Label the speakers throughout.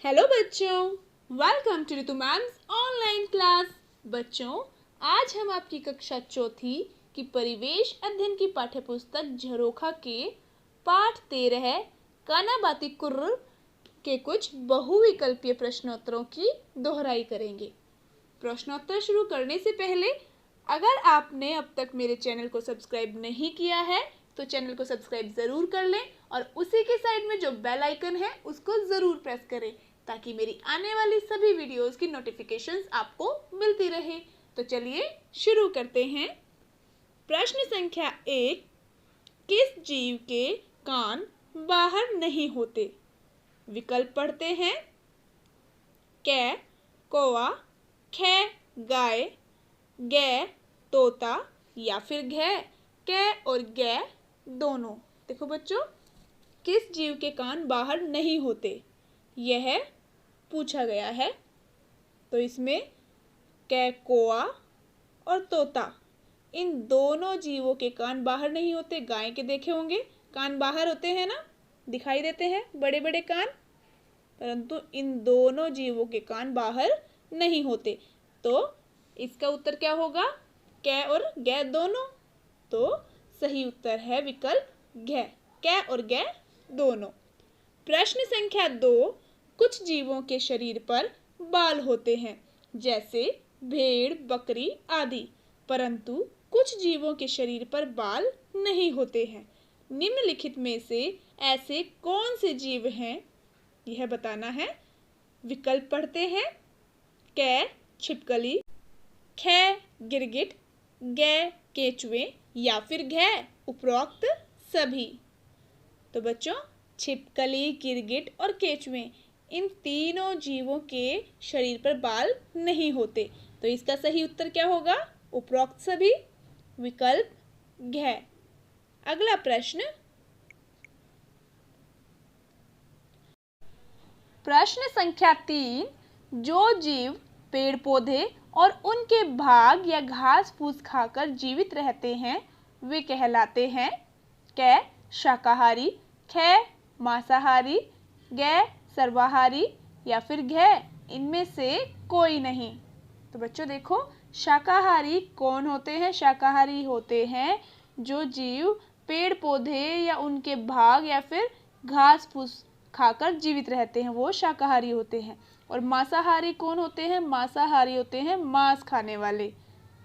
Speaker 1: Hello बच्चों, welcome to Ritu ma'am's online class. बच्चों, आज हम आपकी कक्षा चौथी की परिवेश अध्ययन की पाठ्यपुस्तक झरोखा के पाठ 13 काना बाती कुर्र के कुछ बहुविकल्पीय प्रश्नोत्तरों की दोहराई करेंगे। प्रश्नोत्तर शुरू करने से पहले अगर आपने अब तक मेरे चैनल को सब्सक्राइब नहीं किया है तो चैनल को सब्सक्राइब ज़रूर कर लें और उसी के साइड में जो बेल आइकन है उसको ज़रूर प्रेस करें ताकि मेरी आने वाली सभी वीडियोस की नोटिफिकेशंस आपको मिलती रहे। तो चलिए शुरू करते हैं। प्रश्न संख्या 1, किस जीव के कान बाहर नहीं होते? विकल्प पढ़ते हैं। कै कौवा, खे गाय, गै तोता या फिर घै कै और गै दोनों। देखो बच्चों, किस जीव के कान बाहर नहीं होते यह पूछा गया है। तो इसमें कै कौवा और तोता, इन दोनों जीवों के कान बाहर नहीं होते। गाय के देखे होंगे कान बाहर होते हैं ना, दिखाई देते हैं बड़े बड़े कान, परंतु इन दोनों जीवों के कान बाहर नहीं होते। तो इसका उत्तर क्या होगा? कै और गै दोनों। तो सही उत्तर है विकल्प घै, कै और गै दोनों। प्रश्न संख्या 2, कुछ जीवों के शरीर पर बाल होते हैं जैसे भेड़, बकरी आदि, परंतु कुछ जीवों के शरीर पर बाल नहीं होते हैं। निम्नलिखित में से ऐसे कौन से जीव हैं यह बताना है। विकल्प पढ़ते हैं। कै छिपकली, खे गिरगिट, गै केचुए या फिर घै उपरोक्त सभी। तो बच्चों, छिपकली, गिरगिट और केचुए, इन तीनों जीवों के शरीर पर बाल नहीं होते। तो इसका सही उत्तर क्या होगा? उपरोक्त सभी, विकल्प घै। अगला प्रश्न, प्रश्न संख्या 3, जो जीव पेड़ पौधे और उनके भाग या घास फूस खाकर जीवित रहते हैं वे कहलाते हैं। कै शाकाहारी, खे मांसाहारी, गै सर्वाहारी या फिर घै इनमें से कोई नहीं। तो बच्चों देखो, शाकाहारी कौन होते हैं? शाकाहारी होते हैं जो जीव पेड़ पौधे या उनके भाग या फिर घास फूस खाकर जीवित रहते हैं, वो शाकाहारी होते हैं। और मांसाहारी कौन होते हैं? मांसाहारी होते हैं मांस खाने वाले,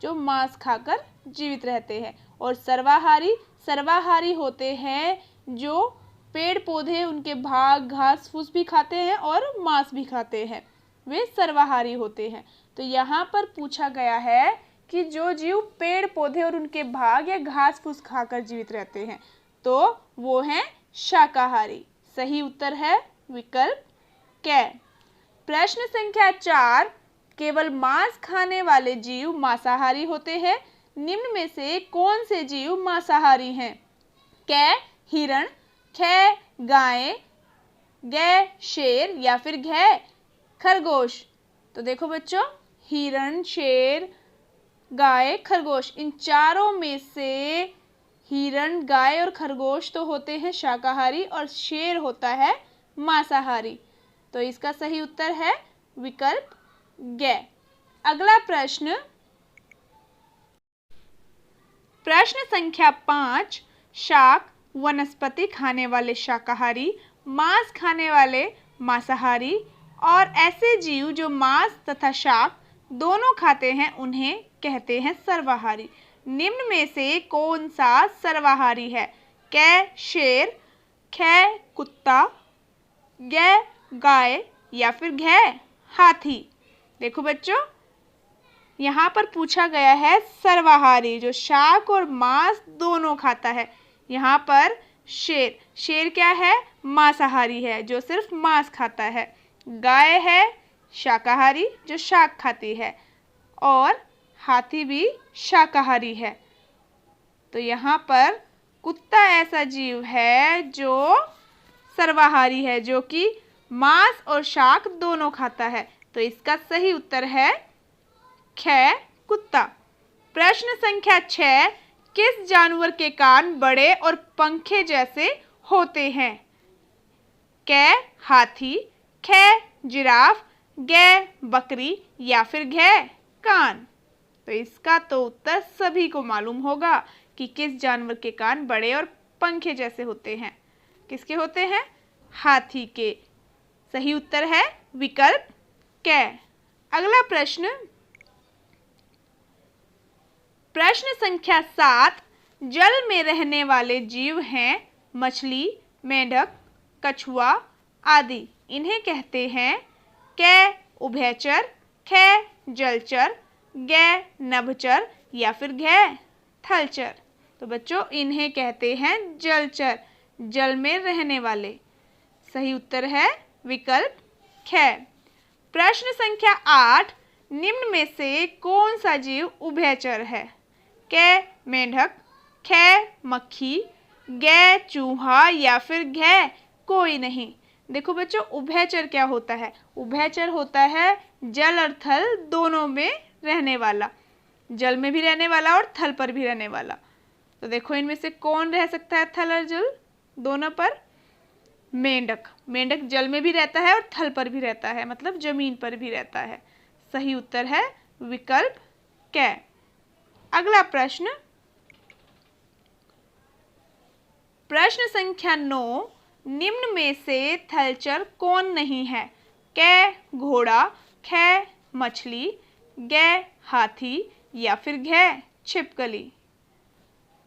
Speaker 1: जो मांस खाकर जीवित रहते हैं। और सर्वाहारी, सर्वाहारी होते हैं जो पेड़ पौधे, उनके भाग, घास फूस भी खाते हैं और मांस भी खाते हैं, वे सर्वाहारी होते हैं। तो यहाँ पर पूछा गया है कि जो जीव पेड़ पौधे और उनके भाग या घास फूस खाकर जीवित रहते हैं तो वो हैं शाकाहारी। सही उत्तर है विकल्प कै। प्रश्न संख्या 4, केवल मांस खाने वाले जीव मांसाहारी होते हैं। निम्न में से कौन से जीव मांसाहारी हैं? कै हिरण, खे गाय, गै शेर या फिर घै खरगोश। तो देखो बच्चों, हिरण, शेर, गाय, खरगोश, इन चारों में से हिरण, गाय और खरगोश तो होते हैं शाकाहारी और शेर होता है मांसाहारी। तो इसका सही उत्तर है विकल्प गै। अगला प्रश्न, प्रश्न संख्या 5, शाक वनस्पति खाने वाले शाकाहारी, मांस खाने वाले मांसाहारी और ऐसे जीव जो मांस तथा शाक दोनों खाते हैं उन्हें कहते हैं सर्वाहारी। निम्न में से कौन सा सर्वाहारी है? कै शेर, खे कुत्ता, गै गाय या फिर घै हाथी। देखो बच्चों, यहाँ पर पूछा गया है सर्वाहारी, जो शाक और मांस दोनों खाता है। यहाँ पर शेर, शेर क्या है? मांसाहारी है, जो सिर्फ मांस खाता है। गाय है शाकाहारी, जो शाक खाती है, और हाथी भी शाकाहारी है। तो यहाँ पर कुत्ता ऐसा जीव है जो सर्वाहारी है, जो कि मांस और शाक दोनों खाता है। तो इसका सही उत्तर है कै कुत्ता। प्रश्न संख्या 6, किस जानवर के कान बड़े और पंखे जैसे होते हैं? कै हाथी, खे जिराफ, ग बकरी या फिर घ कान। तो इसका तो उत्तर सभी को मालूम होगा कि किस जानवर के कान बड़े और पंखे जैसे होते हैं। किसके होते हैं? हाथी के। सही उत्तर है विकल्प क। अगला प्रश्न, प्रश्न संख्या 7। जल में रहने वाले जीव हैं मछली, मेंढक, कछुआ आदि। इन्हें कहते हैं क उभयचर, ख जलचर, ग नभचर या फिर घ थलचर। तो बच्चों इन्हें कहते हैं जलचर, जल में रहने वाले। सही उत्तर है विकल्प ख। प्रश्न संख्या 8। निम्न में से कौन सा जीव उभयचर है? क मेंढक, ख मक्खी, ग चूहा या फिर घ कोई नहीं। देखो बच्चों उभयचर क्या होता है? उभयचर होता है जल और थल दोनों में रहने वाला, जल में भी रहने वाला और थल पर भी रहने वाला। तो देखो इनमें से कौन रह सकता है थल और जल दोनों पर? मेंढक। मेंढक जल में भी रहता है और थल पर भी रहता है, मतलब जमीन पर भी रहता है। सही उत्तर है विकल्प क। अगला प्रश्न, प्रश्न संख्या 9। निम्न में से थलचर कौन नहीं है? क घोड़ा, ख मछली, ग हाथी या फिर घ छिपकली।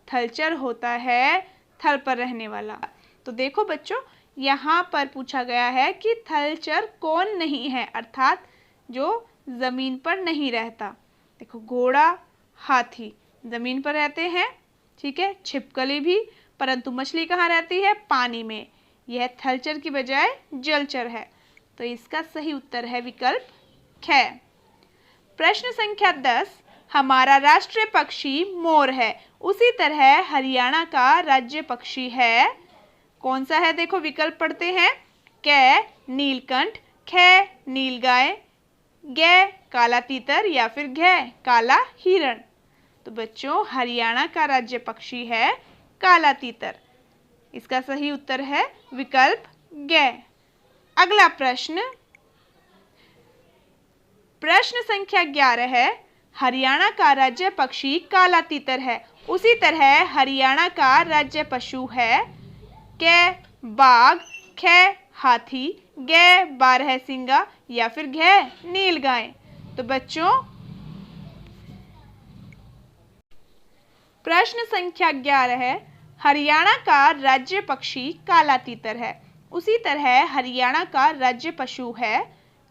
Speaker 1: थलचर होता है थल पर रहने वाला। तो देखो बच्चों यहाँ पर पूछा गया है कि थलचर कौन नहीं है, अर्थात जो जमीन पर नहीं रहता। देखो घोड़ा, हाथी जमीन पर रहते हैं, ठीक है, छिपकली भी, परंतु मछली कहाँ रहती है? पानी में। यह थलचर की बजाय जलचर है। तो इसका सही उत्तर है विकल्प ख। प्रश्न संख्या 10। हमारा राष्ट्रीय पक्षी मोर है, उसी तरह हरियाणा का राज्य पक्षी है। कौन सा है? देखो विकल्प पढ़ते हैं। क नीलकंठ, ख नीलगाय, ग काला तीतर या फिर घ काला हिरण। तो बच्चों हरियाणा का राज्य पक्षी है काला तीतर। इसका सही उत्तर है विकल्प ग। अगला प्रश्न, प्रश्न संख्या 11 है। हरियाणा का राज्य पक्षी काला तीतर है, उसी तरह हरियाणा का राज्य पशु है क बाघ, ख हाथी, ग बारहसिंगा या फिर घ नीलगाय। तो बच्चों प्रश्न संख्या 11 है। हरियाणा का राज्य पक्षी काला तीतर है, उसी तरह हरियाणा का राज्य पशु है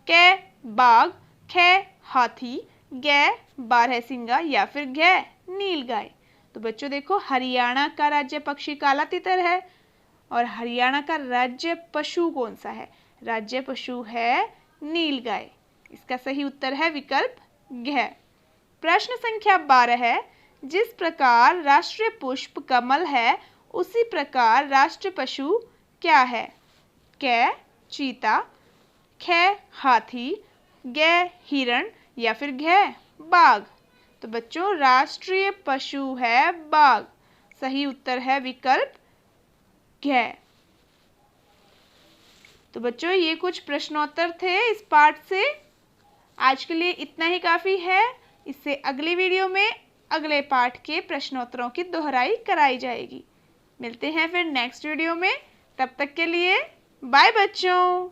Speaker 1: क बाघ, ख हाथी, ग बारहसिंगा या फिर घ नीलगाय। तो बच्चों देखो हरियाणा का राज्य पक्षी काला तीतर है और हरियाणा का राज्य पशु कौन सा है? राज्य पशु है नीलगाय। इसका सही उत्तर है विकल्प घ। प्रश्न संख्या 12 है। जिस प्रकार राष्ट्रीय पुष्प कमल है, उसी प्रकार राष्ट्रीय पशु क्या है? क चीता, ख हाथी, ग हिरण या फिर घ बाघ। तो बच्चों राष्ट्रीय पशु है बाघ। सही उत्तर है विकल्प घ। तो बच्चों ये कुछ प्रश्नोत्तर थे इस पाठ से। आज के लिए इतना ही काफ़ी है। इससे अगली वीडियो में अगले पाठ के प्रश्नोत्तरों की दोहराई कराई जाएगी। मिलते हैं फिर नेक्स्ट वीडियो में। तब तक के लिए बाय बच्चों।